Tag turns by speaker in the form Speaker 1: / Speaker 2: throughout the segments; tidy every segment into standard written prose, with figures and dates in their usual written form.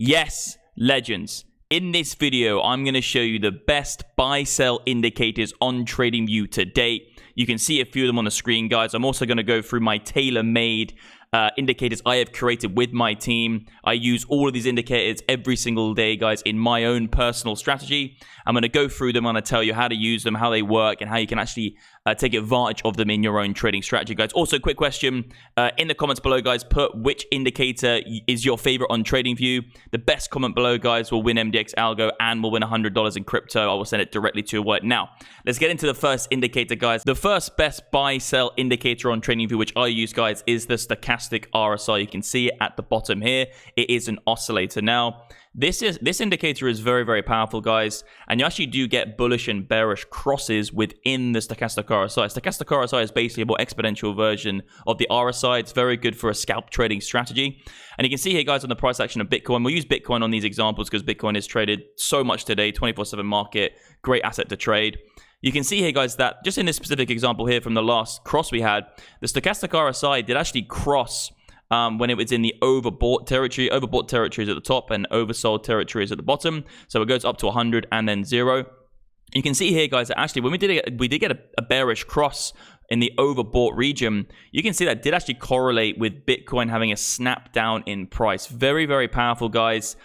Speaker 1: Yes, legends. In this video, I'm going to show you the best buy-sell indicators on Tradingview to date. You can see a few of them on the screen, guys. I'm also going to go through my tailor-made indicators I have created with my team. I use all of these indicators every single day, guys, in my own personal strategy. I'm going to go through them. I'm going to tell you how to use them, how they work, and how you can actually take advantage of them in your own trading strategy, guys. Also, quick question in the comments below, guys, put which indicator is your favorite on TradingView. The best comment below, guys, will win MDX Algo and will win $100 in crypto. I will send it directly to your wallet. Now, let's get into the first indicator, guys. The first best buy-sell indicator on TradingView, which I use, guys, is the Stochastic RSI. You can see it at the bottom here. It is an oscillator. Now, this indicator is very, very powerful, guys, and you actually do get bullish and bearish crosses within the Stochastic RSI. Stochastic RSI is basically a more exponential version of the RSI. It's very good for a scalp trading strategy. And you can see here, guys, on the price action of Bitcoin. We'll use Bitcoin on these examples because Bitcoin is traded so much today, 24/7 market, great asset to trade. You can see here, guys, that just in this specific example here from the last cross we had, the Stochastic RSI did actually cross when it was in the overbought territory. Overbought territory is at the top and oversold territory is at the bottom. So it goes up to 100 and then 0. You can see here, guys, that actually when we did get a bearish cross in the overbought region, you can see that did actually correlate with Bitcoin having a snap down in price. Very, very powerful, guys.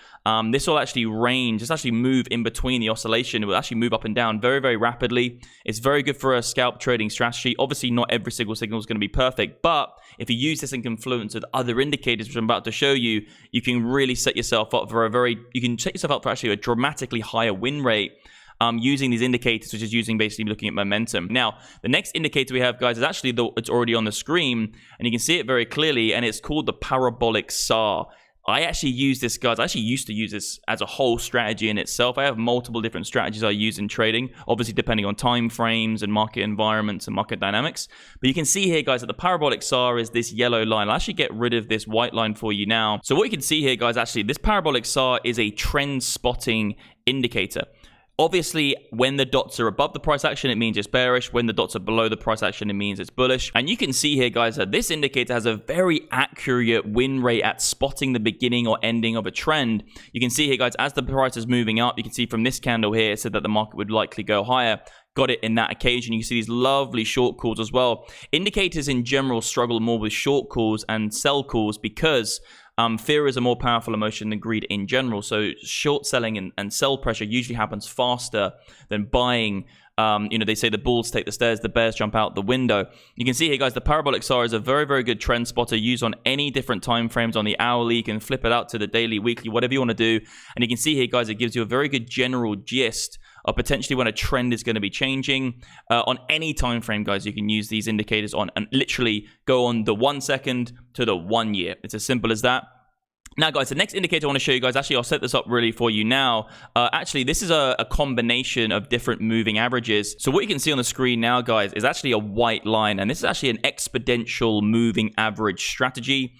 Speaker 1: This will actually range, just actually move in between the oscillation. It will actually move up and down very, very rapidly. It's very good for a scalp trading strategy. Obviously, not every single signal is going to be perfect, but if you use this in confluence with other indicators, which I'm about to show you, you can really set yourself up for actually a dramatically higher win rate using these indicators, which is basically looking at momentum. Now, the next indicator we have, guys, is actually it's already on the screen, and you can see it very clearly, and it's called the Parabolic SAR. I actually use this, guys. I actually used to use this as a whole strategy in itself. I have multiple different strategies I use in trading, obviously depending on time frames and market environments and market dynamics. But you can see here, guys, that the Parabolic SAR is this yellow line. I'll actually get rid of this white line for you now. So what you can see here, guys, actually, this Parabolic SAR is a trend spotting indicator. Obviously, when the dots are above the price action, it means it's bearish. When the dots are below the price action, it means it's bullish. And you can see here, guys, that this indicator has a very accurate win rate at spotting the beginning or ending of a trend. You can see here, guys, as the price is moving up, you can see from this candle here, it said that the market would likely go higher. Got it in that occasion. You can see these lovely short calls as well. Indicators in general struggle more with short calls and sell calls because fear is a more powerful emotion than greed in general. So short selling and sell pressure usually happens faster than buying. They say the bulls take the stairs, the bears jump out the window. You can see here, guys, the Parabolic SAR is a very, very good trend spotter used on any different time frames on the hourly. You can flip it out to the daily, weekly, whatever you want to do. And you can see here, guys, it gives you a very good general gist of potentially when a trend is going to be changing. On any time frame, guys, you can use these indicators on and literally go on the 1 second to the 1 year. It's as simple as that. Now, guys, the next indicator I want to show you guys, actually, I'll set this up really for you now. Actually, this is a combination of different moving averages. So what you can see on the screen now, guys, is actually a white line. And this is actually an exponential moving average strategy.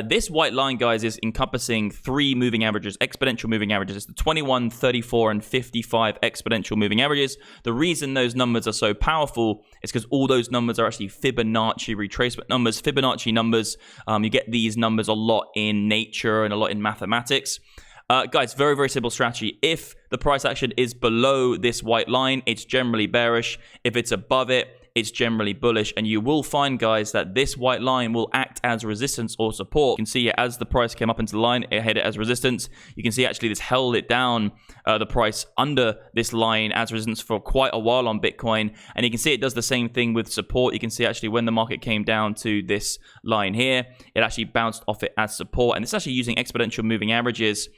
Speaker 1: This white line, guys, is encompassing 3 moving averages, exponential moving averages. It's the 21, 34, and 55 exponential moving averages. The reason those numbers are so powerful is because all those numbers are actually Fibonacci retracement numbers. Fibonacci numbers, you get these numbers a lot in nature and a lot in mathematics. Guys, very, very simple strategy. If the price action is below this white line, it's generally bearish. If it's above it, it's generally bullish. And you will find, guys, that this white line will act as resistance or support. You can see as the price came up into the line, it had it as resistance. You can see actually this held it down, the price under this line as resistance for quite a while on Bitcoin. And you can see it does the same thing with support. You can see actually when the market came down to this line here, it actually bounced off it as support. And it's actually using exponential moving averages,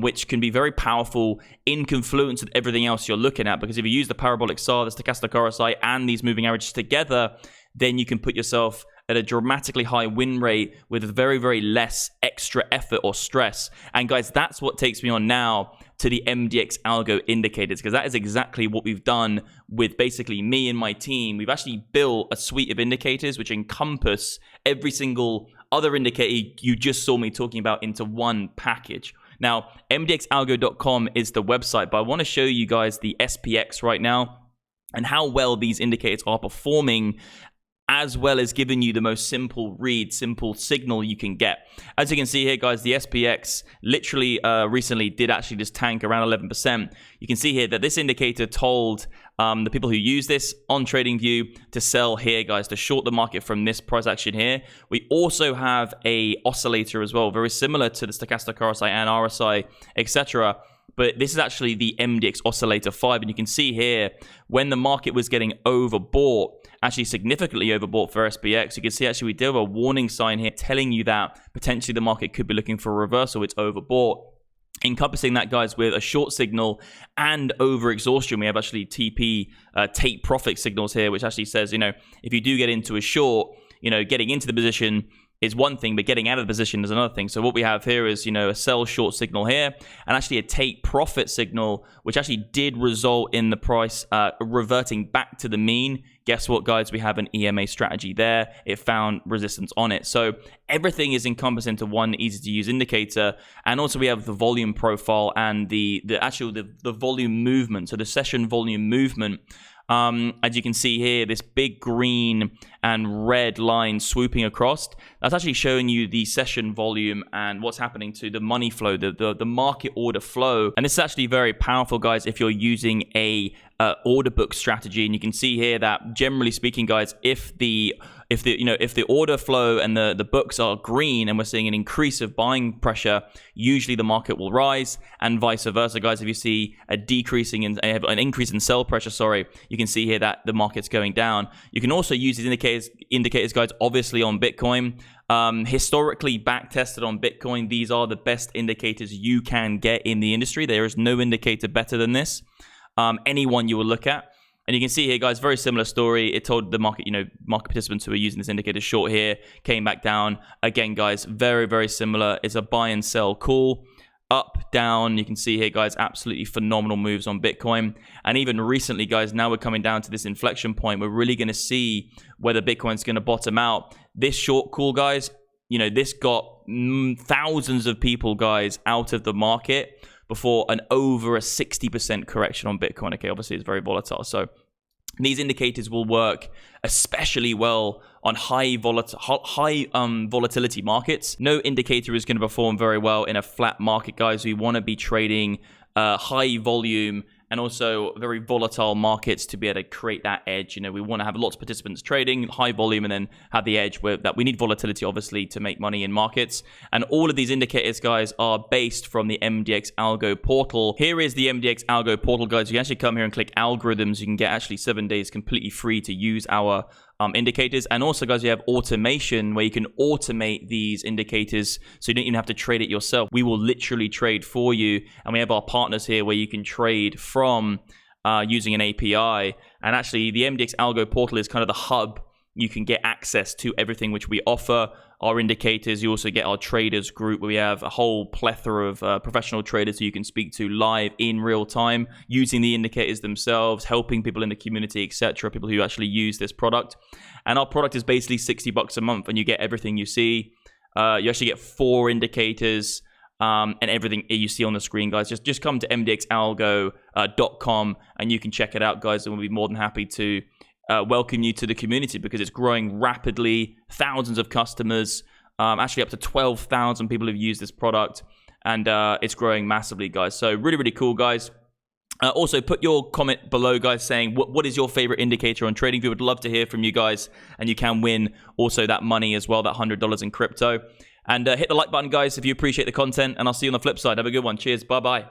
Speaker 1: which can be very powerful in confluence with everything else you're looking at. Because if you use the Parabolic SAR, the Stochastic RSI, and these moving averages together, then you can put yourself at a dramatically high win rate with very, very less extra effort or stress. And guys, that's what takes me on now to the MDX Algo Indicators, because that is exactly what we've done with basically me and my team. We've actually built a suite of indicators which encompass every single other indicator you just saw me talking about into one package. Now, MDXalgo.com is the website, but I want to show you guys the SPX right now and how well these indicators are performing as well as giving you the most simple read, simple signal you can get. As you can see here, guys, the SPX literally recently did actually just tank around 11%. You can see here that this indicator told the people who use this on TradingView to sell here, guys, to short the market from this price action here. We also have a oscillator as well, very similar to the Stochastic RSI and RSI, etc. But this is actually the MDX Oscillator 5, and you can see here when the market was getting overbought, actually significantly overbought for SPX, you can see actually we do have a warning sign here telling you that potentially the market could be looking for a reversal. It's overbought. Encompassing that, guys, with a short signal and over exhaustion, we have actually TP take profit signals here, which actually says, if you do get into a short, getting into the position is one thing, but getting out of the position is another thing. So what we have here is, a sell short signal here, and actually a take profit signal, which actually did result in the price reverting back to the mean. Guess what, guys? We have an EMA strategy there. It found resistance on it. So everything is encompassed into one easy to use indicator. And also we have the volume profile and the volume movement. So the session volume movement. As you can see here, this big green and red line swooping across, that's actually showing you the session volume and what's happening to the money flow, the market order flow. And this is actually very powerful, guys, if you're using a order book strategy. And you can see here that generally speaking, guys, if the order flow and the books are green and we're seeing an increase of buying pressure, usually the market will rise, and vice versa, guys. If you see a decreasing and an increase in sell pressure, you can see here that the market's going down. You can also use these indicators, guys, obviously on Bitcoin. Historically back tested on Bitcoin, these are the best indicators you can get in the industry. There is no indicator better than this. Anyone you will look at. And you can see here, guys, very similar story. It told the market, market participants who are using this indicator short here, came back down. Again, guys, very, very similar. It's a buy and sell call. Up, down. You can see here, guys, absolutely phenomenal moves on Bitcoin. And even recently, guys, now we're coming down to this inflection point. We're really going to see whether Bitcoin's going to bottom out. This short call, guys, this got thousands of people, guys, out of the market before an over a 60% correction on Bitcoin. Okay, obviously it's very volatile. So these indicators will work especially well on high volatility markets. No indicator is going to perform very well in a flat market, guys. We want to be trading high volume and also very volatile markets to be able to create that edge. We want to have lots of participants trading, high volume, and then have the edge where that we need volatility, obviously, to make money in markets. And all of these indicators, guys, are based from the MDX Algo Portal. Here is the MDX Algo Portal, guys. You can actually come here and click algorithms. You can get actually 7 days completely free to use our indicators. And also, guys, you have automation where you can automate these indicators so you don't even have to trade it yourself. We will literally trade for you. And we have our partners here where you can trade from using an API. And actually, the MDX Algo Portal is kind of the hub. You can get access to everything which we offer. Our indicators, you also get our traders group where we have a whole plethora of professional traders who you can speak to live in real time, using the indicators themselves, helping people in the community, etc., people who actually use this product. And our product is basically $60 a month, and you get everything you see. You actually get 4 indicators and everything you see on the screen, guys. Just come to mdxalgo.com and you can check it out, guys, and we'll be more than happy to welcome you to the community because it's growing rapidly. Thousands of customers, actually up to 12,000 people have used this product, and it's growing massively, guys. So really, really cool, guys. Also, put your comment below, guys, saying what is your favorite indicator on TradingView. Would love to hear from you guys, and you can win also that money as well, that $100 in crypto. And hit the like button, guys, if you appreciate the content, and I'll see you on the flip side. Have a good one. Cheers. Bye-bye.